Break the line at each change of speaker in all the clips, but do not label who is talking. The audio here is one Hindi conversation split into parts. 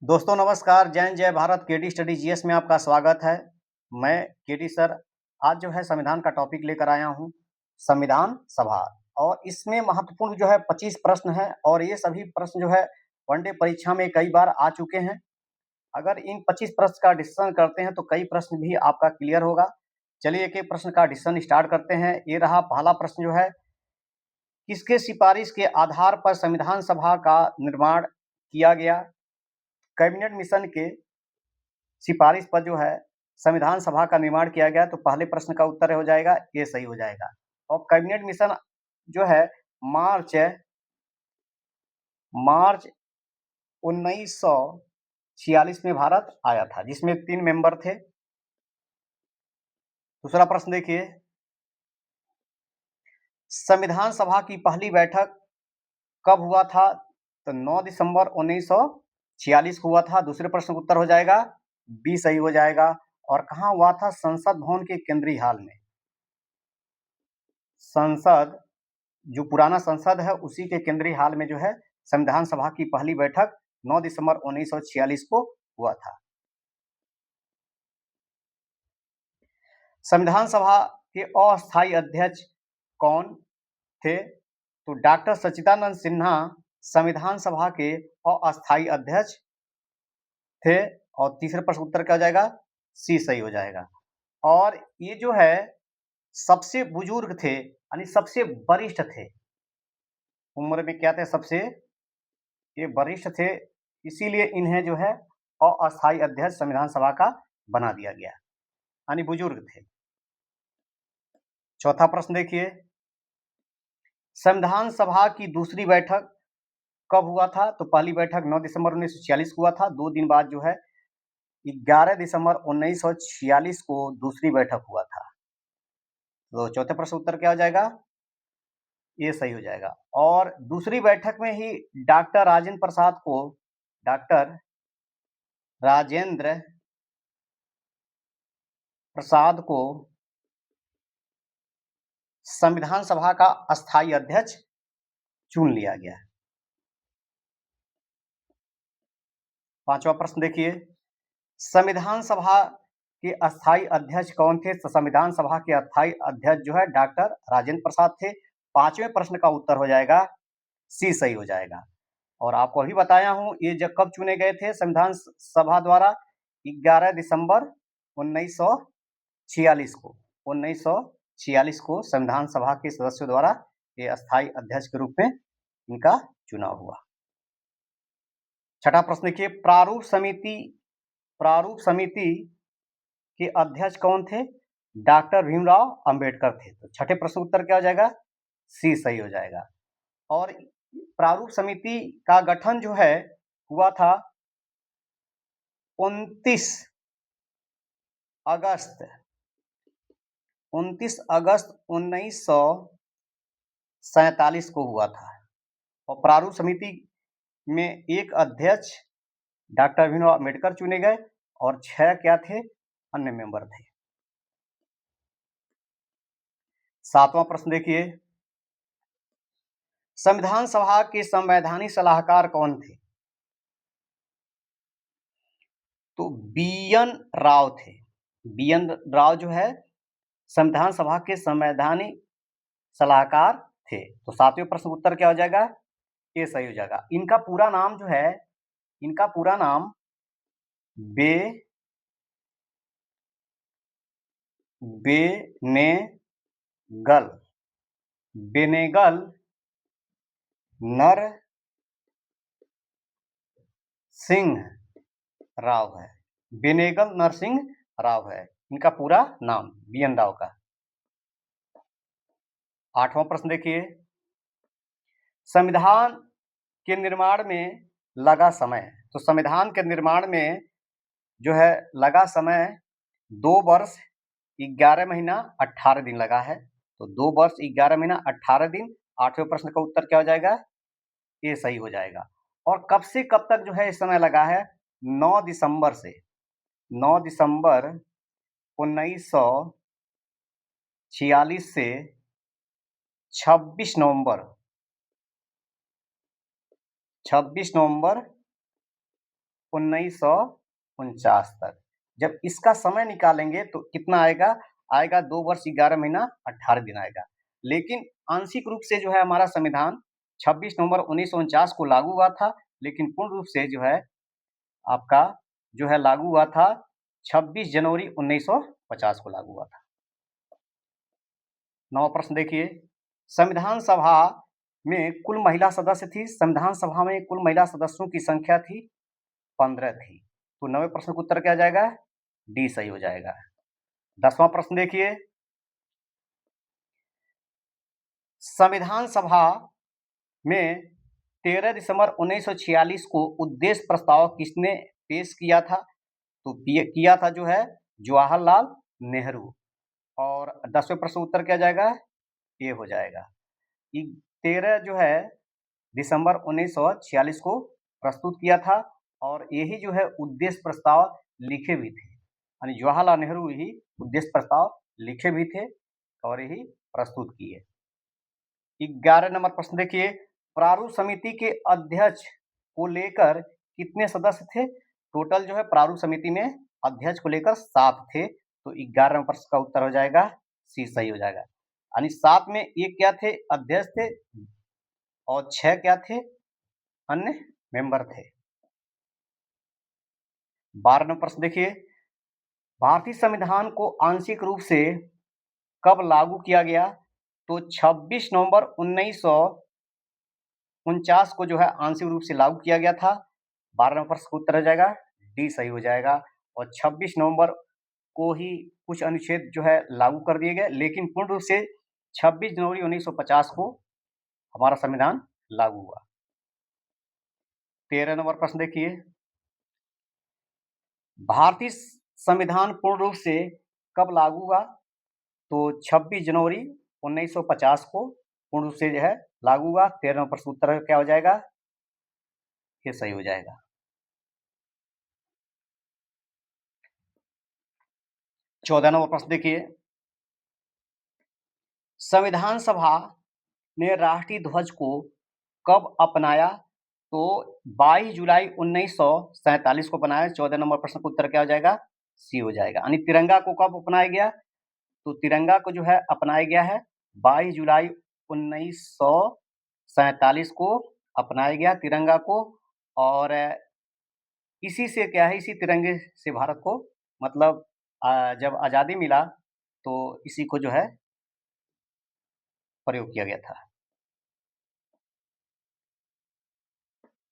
दोस्तों नमस्कार, जय हिंद, जय भारत। केटी स्टडी जीएस में आपका स्वागत है। मैं केटी सर आज जो है संविधान का टॉपिक लेकर आया हूँ, संविधान सभा। और इसमें महत्वपूर्ण जो है 25 प्रश्न हैं और ये सभी प्रश्न जो है वनडे परीक्षा में कई बार आ चुके हैं। अगर इन 25 प्रश्न का डिस्कशन करते हैं तो कई प्रश्न भी आपका क्लियर होगा। चलिए एक-एक प्रश्न का डिस्कशन स्टार्ट करते हैं। ये रहा पहला प्रश्न जो है, किसके सिफारिश के आधार पर संविधान सभा का निर्माण किया गया? कैबिनेट मिशन के सिफारिश पर जो है संविधान सभा का निर्माण किया गया, तो पहले प्रश्न का उत्तर हो जाएगा ये सही हो जाएगा। और कैबिनेट मिशन जो है मार्च मार्च 1946 में भारत आया था, जिसमें 3 मेंबर थे। दूसरा प्रश्न देखिए, संविधान सभा की पहली बैठक कब हुआ था? तो 9 दिसंबर 1946 को हुआ था। दूसरे प्रश्न का उत्तर हो जाएगा बी सही हो जाएगा। और कहाँ हुआ था? संसद भवन के केंद्रीय हॉल में। संसद जो पुराना संसद है उसी के केंद्रीय हॉल में जो है संविधान सभा की पहली बैठक 9 दिसंबर 1946 को हुआ था। संविधान सभा के अस्थायी अध्यक्ष कौन थे? तो डॉक्टर सच्चिदानंद सिन्हा संविधान सभा के अस्थायी अध्यक्ष थे। और तीसरे प्रश्न उत्तर क्या हो जाएगा? सी सही हो जाएगा। और ये जो है सबसे बुजुर्ग थे, यानी सबसे वरिष्ठ थे उम्र में, क्या थे? सबसे ये वरिष्ठ थे, इसीलिए इन्हें जो है अस्थायी अध्यक्ष संविधान सभा का बना दिया गया, यानी बुजुर्ग थे। चौथा प्रश्न देखिए, संविधान सभा की दूसरी बैठक कब हुआ था? तो पहली बैठक 9 दिसंबर 1946 को हुआ था। 2 दिन बाद जो है 11 दिसंबर 1946 को दूसरी बैठक हुआ था। तो चौथे प्रश्न उत्तर क्या हो जाएगा? ये सही हो जाएगा। और दूसरी बैठक में ही डॉक्टर राजेंद्र प्रसाद को संविधान सभा का अस्थायी अध्यक्ष चुन लिया गया। पांचवा प्रश्न देखिए, संविधान सभा के अस्थायी अध्यक्ष कौन थे? तो संविधान सभा के अस्थायी अध्यक्ष जो है डॉक्टर राजेंद्र प्रसाद थे। पांचवें प्रश्न का उत्तर हो जाएगा सी सही हो जाएगा। और आपको अभी बताया हूं ये जब कब चुने गए थे संविधान सभा द्वारा? 11 दिसंबर 1946 को 1946 को संविधान सभा के सदस्यों द्वारा ये अस्थायी अध्यक्ष के रूप में इनका चुनाव हुआ। छठा प्रश्न देखिए, प्रारूप समिति के अध्यक्ष कौन थे? डॉक्टर भीमराव अंबेडकर थे। तो छठे प्रश्न उत्तर क्या हो जाएगा? सी सही हो जाएगा। और प्रारूप समिति का गठन जो है हुआ था 29 अगस्त 1947 को हुआ था। और प्रारूप समिति में एक अध्यक्ष डॉक्टर भीमराव अंबेडकर चुने गए और 6 क्या थे? अन्य मेंबर थे। सातवां प्रश्न देखिए, संविधान सभा के संवैधानिक सलाहकार कौन थे? तो बी.एन. राव थे। बी.एन. राव जो है संविधान सभा के संवैधानिक सलाहकार थे। तो सातवें प्रश्न उत्तर क्या हो जाएगा? ये सही हो जाएगा। इनका पूरा नाम जो है, इनका पूरा नाम बेनेगल नर सिंह राव है। बेनेगल नरसिंह राव है इनका पूरा नाम, बी.एन. राव का। आठवां प्रश्न देखिए, संविधान के निर्माण में लगा समय। तो संविधान के निर्माण में जो है लगा समय 2 वर्ष 11 महीना 18 दिन लगा है। तो 2 वर्ष 11 महीना 18 दिन। आठवें प्रश्न का उत्तर क्या हो जाएगा? ये सही हो जाएगा। और कब से कब तक जो है इस समय लगा है? 9 दिसंबर से 9 दिसंबर 1946 से 26 नवंबर 1949 तक। जब इसका समय निकालेंगे तो कितना आएगा? आएगा 2 वर्ष 11 महीना 18 दिन आएगा। लेकिन आंशिक रूप से जो है हमारा संविधान 26 नवंबर 1949 को लागू हुआ था, लेकिन पूर्ण रूप से जो है आपका जो है लागू हुआ था 26 जनवरी 1950 को लागू हुआ था। 9वां प्रश्न देखिए, संविधान सभा में कुल महिला सदस्य थी। संविधान सभा में कुल महिला सदस्यों की संख्या थी 15 थी। तो 9वें प्रश्न का उत्तर क्या आ जाएगा? डी सही हो जाएगा। 10वां प्रश्न देखिए, संविधान सभा में 13 दिसंबर 1946 को उद्देश्य प्रस्ताव किसने पेश किया था? तो किया था जो है जवाहरलाल नेहरू। और 10वें प्रश्न उत्तर क्या जाएगा? ये हो जाएगा। 13 जो है दिसंबर 1946 को प्रस्तुत किया था और यही जो है उद्देश्य प्रस्ताव लिखे भी थे, यानी जवाहरलाल नेहरू ही उद्देश्य प्रस्ताव लिखे भी थे और यही प्रस्तुत किए। 11 नंबर प्रश्न देखिए, प्रारूप समिति के अध्यक्ष को लेकर कितने सदस्य थे? टोटल जो है प्रारूप समिति में अध्यक्ष को लेकर 7 थे। तो 11 नंबर प्रश्न का उत्तर हो जाएगा सी सही हो जाएगा। यानी 7 में एक क्या थे? अध्यक्ष थे और 6 क्या थे? अन्य मेंबर थे। 12 नंबर प्रश्न देखिए, भारतीय संविधान को आंशिक रूप से कब लागू किया गया? तो 26 नवंबर 1949 को जो है आंशिक रूप से लागू किया गया था। 12 नंबर प्रश्न का उत्तर हो जाएगा डी सही हो जाएगा। और 26 नवंबर को ही कुछ अनुच्छेद जो है लागू कर दिए गए, लेकिन पूर्ण रूप से 26 जनवरी 1950 को हमारा संविधान लागू हुआ। 13 नंबर प्रश्न देखिए, भारतीय संविधान पूर्ण रूप से कब लागू हुआ? तो 26 जनवरी 1950 को पूर्ण रूप से जो है लागू हुआ। 13 नंबर प्रश्न उत्तर क्या हो जाएगा? ये सही हो जाएगा। 14 नंबर प्रश्न देखिए, संविधान सभा ने राष्ट्रीय ध्वज को कब अपनाया? तो 22 जुलाई 1947 को अपनाया। 14 नंबर प्रश्न का उत्तर क्या हो जाएगा? सी हो जाएगा। यानी तिरंगा को कब अपनाया गया? तो तिरंगा को जो है अपनाया गया है 22 जुलाई 1947 को अपनाया गया तिरंगा को। और इसी से क्या है, इसी तिरंगे से भारत को मतलब जब आज़ादी मिला तो इसी को जो है प्रयोग किया गया था।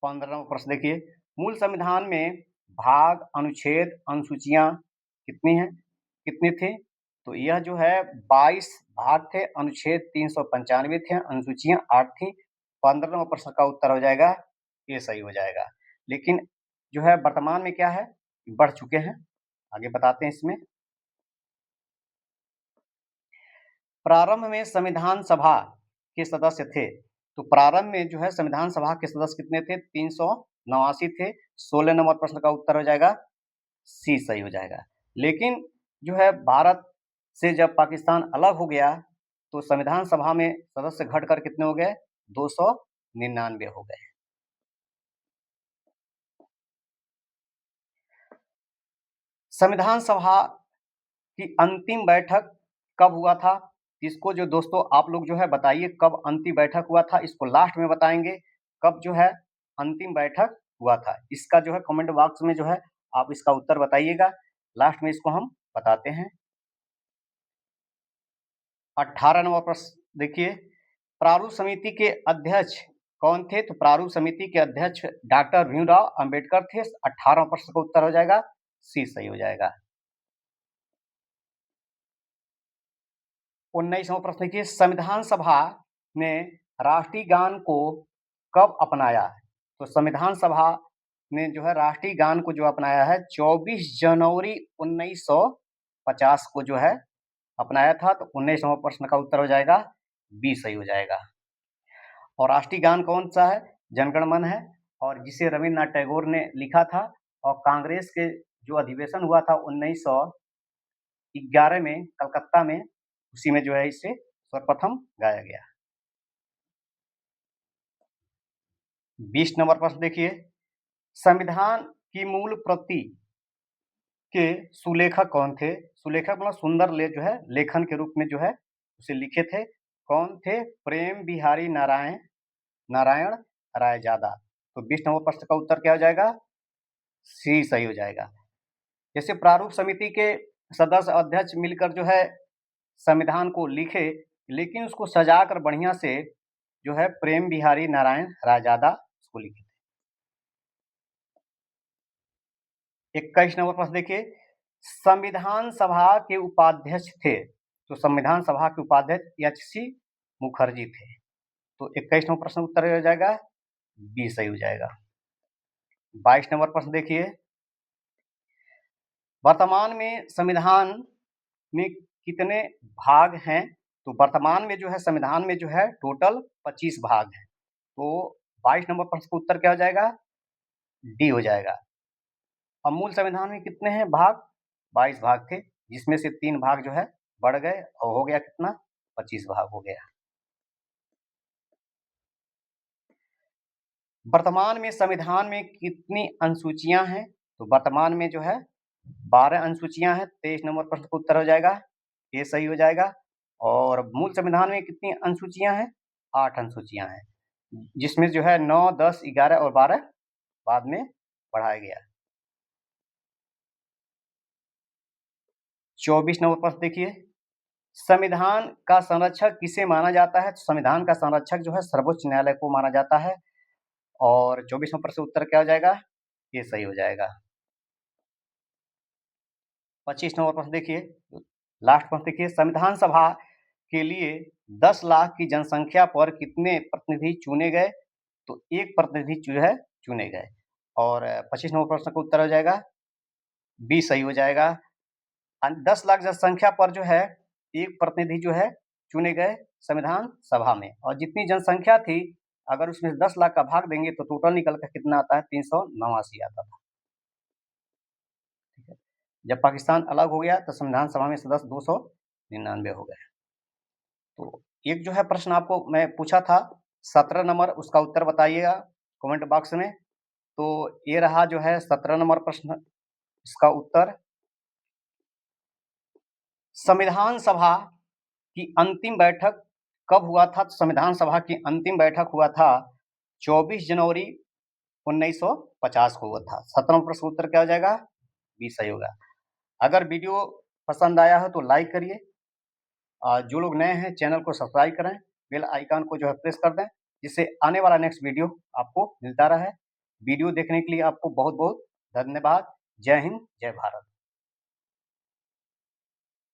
15वां प्रश्न देखिए, मूल संविधान में भाग, अनुच्छेद, अनुसूचियां कितनी हैं? कितने थे? तो यह जो है 22 भाग थे, अनुच्छेद 395 थे, अनुसूचियां 8 थी। 15 नंबर प्रश्न का उत्तर हो जाएगा ये सही हो जाएगा। लेकिन जो है वर्तमान में क्या है, बढ़ चुके हैं। आगे बताते हैं इसमें। प्रारंभ में संविधान सभा के सदस्य थे, तो प्रारंभ में जो है संविधान सभा के सदस्य कितने थे? 389 थे। 16 नंबर प्रश्न का उत्तर हो जाएगा सी सही हो जाएगा। लेकिन जो है भारत से जब पाकिस्तान अलग हो गया तो संविधान सभा में सदस्य घटकर कितने हो गए? 299 हो गए। संविधान सभा की अंतिम बैठक कब हुआ था? इसको जो दोस्तों आप लोग जो है बताइए कब अंतिम बैठक हुआ था, इसको लास्ट में बताएंगे कब जो है अंतिम बैठक हुआ था। इसका जो है कमेंट बॉक्स में जो है आप इसका उत्तर बताइएगा, लास्ट में इसको हम बताते हैं। 18 नंबर प्रश्न देखिए, प्रारूप समिति के अध्यक्ष कौन थे? तो प्रारूप समिति के अध्यक्ष डॉक्टर भीमराव अंबेडकर थे। 18 प्रश्न का उत्तर हो जाएगा सी सही हो जाएगा। 19वां प्रश्न देखिए, संविधान सभा ने राष्ट्रीय गान को कब अपनाया? तो संविधान सभा ने जो है राष्ट्रीय गान को जो अपनाया है 24 जनवरी 1950 को जो है अपनाया था। तो 19वां प्रश्न का उत्तर हो जाएगा बी सही हो जाएगा। और राष्ट्रीय गान कौन सा है? जनगण मन है, और जिसे रविन्द्रनाथ टैगोर ने लिखा था। और कांग्रेस के जो अधिवेशन हुआ था 1911 में कलकत्ता में, उसी में जो है इसे सर्वप्रथम गाया गया। 20 नंबर प्रश्न देखिए, संविधान की मूल प्रति के सुलेखक कौन थे? सुलेखक मतलब सुंदर जो है लेखन के रूप में जो है उसे लिखे थे, कौन थे? प्रेम बिहारी नारायण रायजादा। तो 20 नंबर प्रश्न का उत्तर क्या हो जाएगा? सी सही हो जाएगा। जैसे प्रारूप समिति के सदस्य अध्यक्ष मिलकर जो है संविधान को लिखे, लेकिन उसको सजाकर बढ़िया से जो है प्रेम बिहारी नारायण रायजादा उसको लिखे थे। 21 नंबर प्रश्न देखिए, संविधान सभा के उपाध्यक्ष थे, तो संविधान सभा के उपाध्यक्ष एच.सी. मुखर्जी थे। तो 21 नंबर प्रश्न उत्तर हो जाएगा बी सही हो जाएगा। 22 नंबर प्रश्न देखिए, वर्तमान में संविधान में कितने भाग हैं? तो वर्तमान में जो है संविधान में जो है टोटल 25 भाग हैं। तो 22 नंबर प्रश्न का उत्तर क्या हो जाएगा? डी हो जाएगा। अब मूल संविधान में कितने हैं भाग? 22 भाग थे, जिसमें से 3 भाग जो है बढ़ गए और हो गया कितना? 25 भाग हो गया। वर्तमान में संविधान में कितनी अनुसूचियां हैं? तो वर्तमान में जो है 12 अनुसूचियां हैं। 23 नंबर प्रश्न का उत्तर हो जाएगा, ये सही हो जाएगा। और मूल संविधान में कितनी अनुसूचियां हैं? 8 अनुसूचियां हैं, जिसमें जो है 9, 10, 11 और 12 बाद में बढ़ाया गया। 24 नंबर प्रश्न देखिए, संविधान का संरक्षक किसे माना जाता है? तो संविधान का संरक्षक जो है सर्वोच्च न्यायालय को माना जाता है। और 24 नंबर प्रश्न उत्तर क्या हो जाएगा? ये सही हो जाएगा। 25 नंबर प्रश्न देखिए, लास्ट प्रश्न देखिए, संविधान सभा के लिए 10 लाख की जनसंख्या पर कितने प्रतिनिधि चुने गए? तो 1 प्रतिनिधि जो है चुने गए। और 25 नंबर प्रश्न का उत्तर हो जाएगा बी सही हो जाएगा। 10 लाख जनसंख्या पर जो है 1 प्रतिनिधि जो है चुने गए संविधान सभा में, और जितनी जनसंख्या थी अगर उसमें 10 लाख का भाग देंगे तो टोटल निकल कर कितना आता है? 389 आता था। ठीक है, जब पाकिस्तान अलग हो गया तो संविधान सभा में सदस्य 299 हो गए। तो एक जो है प्रश्न आपको मैं पूछा था 17 नंबर, उसका उत्तर बताइएगा कमेंट बॉक्स में। तो ये रहा जो है 17 नंबर प्रश्न, इसका उत्तर संविधान सभा की अंतिम बैठक कब हुआ था? तो संविधान सभा की अंतिम बैठक हुआ था 24 जनवरी 1950 को हुआ था। 17वां प्रश्न उत्तर क्या हो जाएगा? बी सही होगा। अगर वीडियो पसंद आया हो तो लाइक करिए, जो लोग नए हैं चैनल को सब्सक्राइब करें, बेल आइकन को जो है प्रेस कर दें, जिससे आने वाला नेक्स्ट वीडियो आपको मिलता रहे। वीडियो देखने के लिए आपको बहुत बहुत धन्यवाद। जय हिंद, जय भारत।